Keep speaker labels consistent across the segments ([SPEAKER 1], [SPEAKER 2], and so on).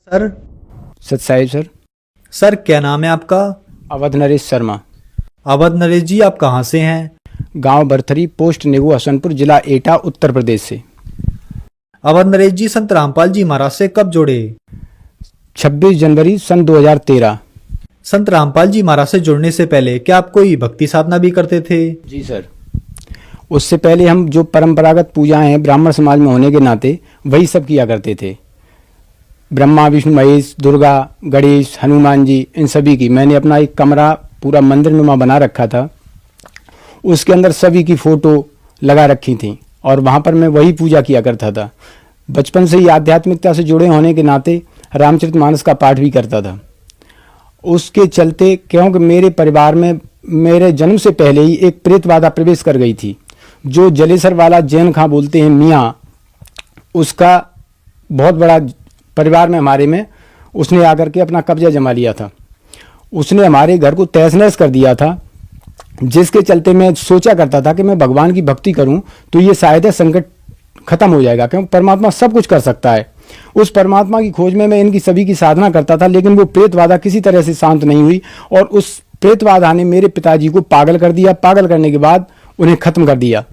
[SPEAKER 1] Sir.
[SPEAKER 2] सत Sahib sir.
[SPEAKER 1] Sir क्या नाम है आपका?
[SPEAKER 2] अवध नरेश शर्मा।
[SPEAKER 1] अवध नरेश जी, आप कहाँ से हैं?
[SPEAKER 2] गांव बरथरी, पोस्ट नेगू, हसनपुर, जिला एटा, उत्तर प्रदेश से।
[SPEAKER 1] अवध नरेश जी संत रामपाल जी महाराज से कब जुड़े?
[SPEAKER 2] 26 जनवरी सन 2013।
[SPEAKER 1] संत रामपाल जी महाराज से जुड़ने से पहले क्या आप कोई भक्ति साधना भी करते थे?
[SPEAKER 2] जी सर। उससे पहले हम जो परंपरागत पूजाएं हैं ब्राह्मण समाज में होने के नाते वही सब किया करते थे। ब्रह्मा, विष्णु, महेश, दुर्गा, गणेश, हनुमान जी, इन सभी की मैंने अपना एक कमरा पूरा मंदिर नुमा बना रखा था। उसके अंदर सभी की फोटो लगा रखी थी और वहाँ पर मैं वही पूजा किया करता था। बचपन से ही आध्यात्मिकता से जुड़े होने के नाते रामचरितमानस का पाठ भी करता था। उसके चलते क्योंकि मेरे परिवार में मेरे जन्म से पहले ही एक प्रेतबाधा प्रवेश कर गई थी। जो जलेसर वाला जैन खां बोलते हैं मियाँ, उसका बहुत बड़ा परिवार में हमारे में उसने आकर के अपना कब्जा जमा लिया था। उसने हमारे घर को तहस नहस कर दिया था, जिसके चलते मैं सोचा करता था कि मैं भगवान की भक्ति करूं तो ये शायद है संकट खत्म हो जाएगा, क्योंकि परमात्मा सब कुछ कर सकता है। उस परमात्मा की खोज में मैं इनकी सभी की साधना करता था, लेकिन वो प्रेतबाधा किसी तरह से शांत नहीं हुई और उस प्रेतबाधा ने मेरे पिताजी को पागल कर दिया। पागल करने के बाद उन्हें खत्म कर दिया।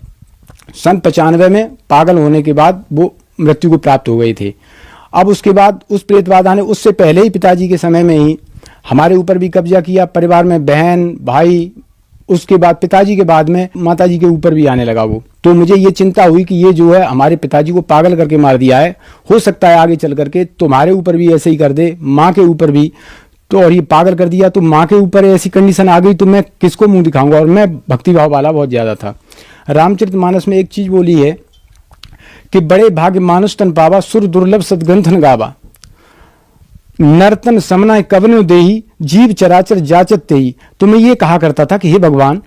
[SPEAKER 2] सन 95 में पागल होने के बाद वो मृत्यु को प्राप्त हो गए थे। अब उसके बाद उस प्रेतबाधा ने उससे पहले ही पिताजी के समय में ही हमारे ऊपर भी कब्जा किया, परिवार में बहन भाई, उसके बाद पिताजी के बाद में माताजी के ऊपर भी आने लगा वो। तो मुझे ये चिंता हुई कि ये जो है हमारे पिताजी को पागल करके मार दिया है, हो सकता है आगे चल करके तुम्हारे ऊपर भी ऐसे ही कर दे, माँ के ऊपर भी। तो और ये पागल कर दिया तो माँ के ऊपर ऐसी कंडीशन आ गई तो मैं किसको मुंह दिखाऊंगा। और मैं भक्तिभाव वाला बहुत ज्यादा था। रामचरितमानस में एक चीज बोली है कि बड़े भाग्य मानुष तन पावा, सुर दुर्लभ सदग्रंथन गावा, नर्तन समना कवनो देही, जीव चराचर जाचत तेही। तो मैं ये कहा करता था कि हे भगवान,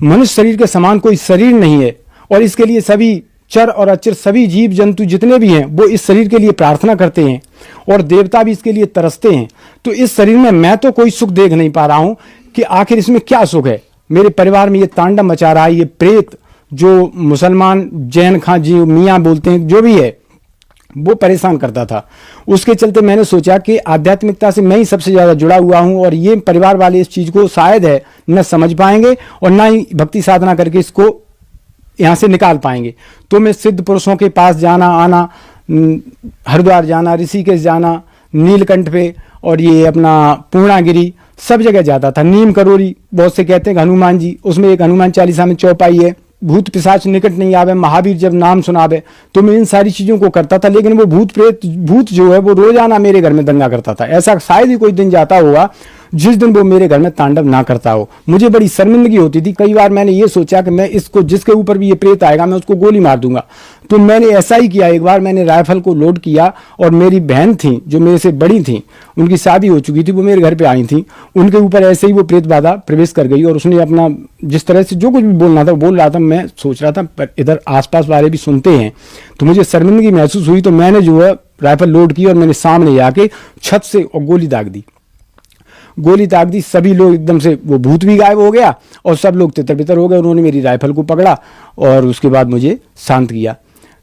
[SPEAKER 2] मनुष्य शरीर के समान कोई शरीर नहीं है और इसके लिए सभी चर और अचर सभी जीव जंतु जितने भी हैं वो इस शरीर के लिए प्रार्थना करते हैं और देवता भी इसके लिए तरसते हैं। तो इस शरीर में मैं तो कोई सुख देख नहीं पा रहा हूं कि आखिर इसमें क्या सुख है। मेरे परिवार में ये तांडव मचा रहा है, ये प्रेत जो मुसलमान जैन खां जी मियाँ बोलते हैं जो भी है वो परेशान करता था। उसके चलते मैंने सोचा कि आध्यात्मिकता से मैं ही सबसे ज्यादा जुड़ा हुआ हूं और ये परिवार वाले इस चीज को शायद है न समझ पाएंगे और न ही भक्ति साधना करके इसको यहां से निकाल पाएंगे। तो मैं सिद्ध पुरुषों के पास जाना आना, हरिद्वार जाना, ऋषिकेश जाना, नीलकंठ पे और ये अपना पूर्णागिरी सब जगह जाता था। नीम करोरी, बहुत से कहते हैं हनुमान जी, उसमें एक हनुमान चालीसा में चौपाई है, भूत पिशाच निकट नहीं आवे, महावीर जब नाम सुनावे। तो मैं इन सारी चीजों को करता था, लेकिन वो भूत प्रेत भूत जो है वो रोजाना मेरे घर में दंगा करता था। ऐसा शायद ही कोई दिन जाता होगा जिस दिन वो मेरे घर में तांडव ना करता हो। मुझे बड़ी शर्मिंदगी होती थी। कई बार मैंने ये सोचा कि मैं इसको जिसके ऊपर भी ये प्रेत आएगा मैं उसको गोली मार दूंगा। तो मैंने ऐसा ही किया। एक बार मैंने राइफल को लोड किया और मेरी बहन थी जो मेरे से बड़ी थी, उनकी शादी हो चुकी थी, वो मेरे घर पे आई थी, उनके ऊपर ऐसे ही वो प्रेत बाधा प्रवेश कर गई और उसने अपना जिस तरह से जो कुछ भी बोलना था बोल रहा था। मैं सोच रहा था पर इधर आसपास वाले भी सुनते हैं तो मुझे शर्मिंदगी महसूस हुई। तो मैंने जो है राइफल लोड की और मैंने सामने जाके छत से और गोली दाग दी। गोली दाग दी, सभी लोग एकदम से, वो भूत भी गायब हो गया और सब लोग तितर बितर हो गए। उन्होंने मेरी राइफल को पकड़ा और उसके बाद मुझे शांत किया।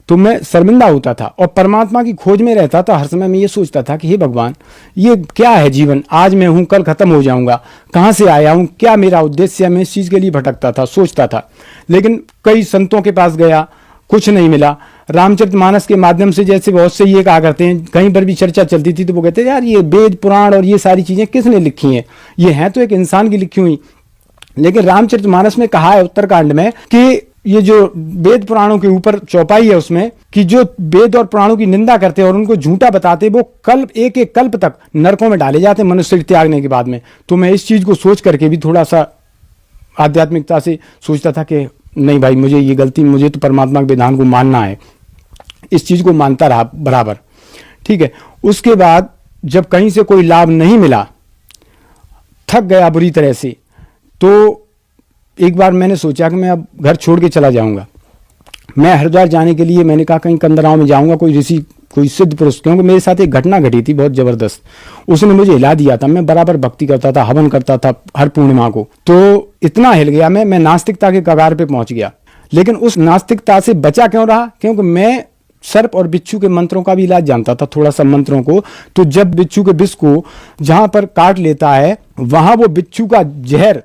[SPEAKER 2] तो मैं शर्मिंदा होता था और परमात्मा की खोज में रहता था। हर समय मैं ये सोचता था कि हे भगवान, ये क्या है जीवन, आज मैं हूं कल खत्म हो जाऊंगा, कहां से आया हूं, क्या मेरा उद्देश्य है। मैं इस चीज के लिए भटकता था, सोचता था। लेकिन कई संतों के पास गया, कुछ नहीं मिला। रामचरितमानस के माध्यम से जैसे बहुत से ये कहा करते हैं, कहीं पर भी चर्चा चलती थी तो वो कहते हैं यार ये वेद पुराण और ये सारी चीजें किसने लिखी हैं, ये हैं तो एक इंसान की लिखी हुई। लेकिन रामचरितमानस में कहा है उत्तरकांड में कि ये जो वेद पुराणों के ऊपर चौपाई है उसमें कि जो वेद और पुराणों की निंदा करते और उनको झूठा बताते वो कल्प एक एक कल्प तक नरकों में डाले जाते मनुष्य त्यागने के बाद में। तो मैं इस चीज को सोच करके भी थोड़ा सा आध्यात्मिकता से सोचता था कि नहीं भाई, मुझे ये गलती, मुझे तो परमात्मा के विधान को मानना है। इस चीज को मानता रहा बराबर, ठीक है। उसके बाद जब कहीं से कोई लाभ नहीं मिला, थक गया बुरी तरह से, तो एक बार मैंने सोचा कि मैं अब घर छोड़ के चला जाऊंगा। मैं हरिद्वार जाने के लिए मैंने कहा कहीं कंदराओं में जाऊंगा, कोई ऋषि, कोई सिद्ध पुरुष, क्योंकि मेरे साथ एक घटना घटी थी बहुत जबरदस्त। उसने मुझे हिला दिया था। मैं बराबर भक्ति करता था, हवन करता था हर पूर्णिमा को, तो इतना हिल गया मैं नास्तिकता के कगार पे पहुंच गया। लेकिन उस नास्तिकता से बचा क्यों रहा? क्योंकि मैं सर्प और बिच्छू के मंत्रों का भी इलाज जानता था, थोड़ा सा मंत्रों को। तो जब बिच्छू के विष को जहां पर काट लेता है, वहां वो बिच्छू का जहर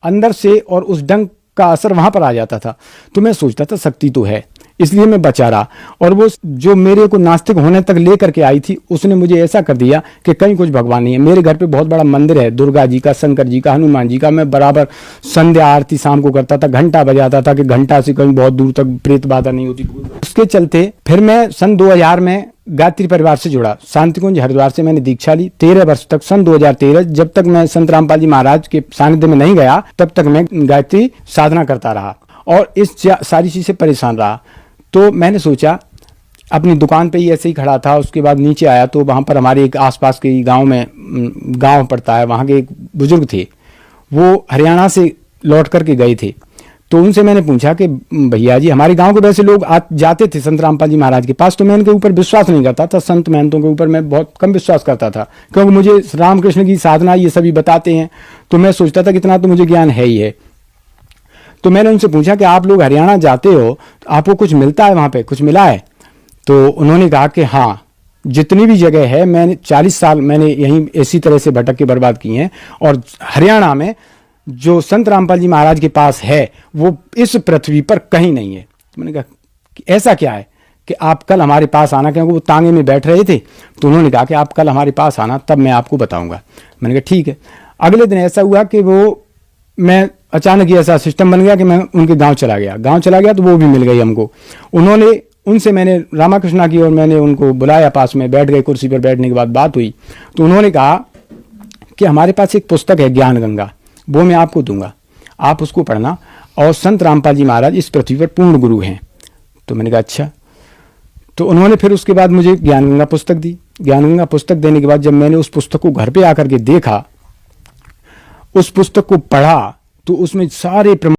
[SPEAKER 2] अंदर से और उस डंक का असर वहां पर आ जाता था। तो मैं सोचता था शक्ति तो है, इसलिए मैं बचा रहा। और वो जो मेरे को नास्तिक होने तक लेकर के आई थी, उसने मुझे ऐसा कर दिया कि कहीं कुछ भगवान नहीं है। मेरे घर पे बहुत बड़ा मंदिर है, दुर्गा जी का, शंकर जी का, हनुमान जी का। मैं बराबर संध्या आरती शाम को करता था, घंटा बजाता था कि घंटा से कहीं बहुत दूर तक प्रेत बाधा नहीं होती। उसके चलते फिर मैं सन 2000 में गायत्री परिवार से जुड़ा। शांतिकुंज हरिद्वार से मैंने दीक्षा ली 13 वर्ष तक। सन 2013 जब तक मैं संत रामपाल जी महाराज के सानिध्य में नहीं गया, तब तक मैं गायत्री साधना करता रहा और इस सारी चीज से परेशान रहा। तो मैंने सोचा, अपनी दुकान पे ही ऐसे ही खड़ा था, उसके बाद नीचे आया तो वहाँ पर हमारे एक आसपास के गांव में, गांव पड़ता है, वहाँ के एक बुजुर्ग थे, वो हरियाणा से लौट करके गए थे। तो उनसे मैंने पूछा कि भैया जी, हमारे गांव के वैसे लोग जाते थे संत रामपाल जी महाराज के पास, तो मैं इनके ऊपर विश्वास नहीं करता था, संत महंतों के ऊपर मैं बहुत कम विश्वास करता था, क्योंकि मुझे रामकृष्ण की साधना ये सभी बताते हैं, तो मैं सोचता था कि इतना तो मुझे ज्ञान है ही है। तो मैंने उनसे पूछा कि आप लोग हरियाणा जाते हो, तो आपको कुछ मिलता है वहाँ पे, कुछ मिला है? तो उन्होंने कहा कि हाँ, जितनी भी जगह है, मैंने 40 साल मैंने यहीं इसी तरह से भटक के बर्बाद किए हैं, और हरियाणा में जो संत रामपाल जी महाराज के पास है वो इस पृथ्वी पर कहीं नहीं है। तो मैंने कहा कि ऐसा क्या है कि आप कल हमारे पास आना, क्योंकि वो तांगे में बैठ रहे थे। तो उन्होंने कहा कि आप कल हमारे पास आना, तब मैं आपको बताऊंगा। मैंने कहा ठीक है। अगले दिन ऐसा हुआ कि वो मैं अचानक ही ऐसा सिस्टम बन गया कि मैं उनके गांव चला गया तो वो भी मिल गई हमको। उनसे मैंने रामाकृष्णा की और मैंने उनको बुलाया, पास में बैठ गए, कुर्सी पर बैठने के बाद बात हुई। तो उन्होंने कहा कि हमारे पास एक पुस्तक है ज्ञान गंगा, वो मैं आपको दूंगा, आप उसको पढ़ना, और संत रामपाल जी महाराज इस पृथ्वी पर पूर्ण गुरु हैं। तो मैंने कहा अच्छा। तो उन्होंने फिर उसके बाद मुझे ज्ञान गंगा पुस्तक दी। ज्ञान गंगा पुस्तक देने के बाद जब मैंने उस पुस्तक को घर पे आकर के देखा, उस पुस्तक को पढ़ा, तो उसमें सारे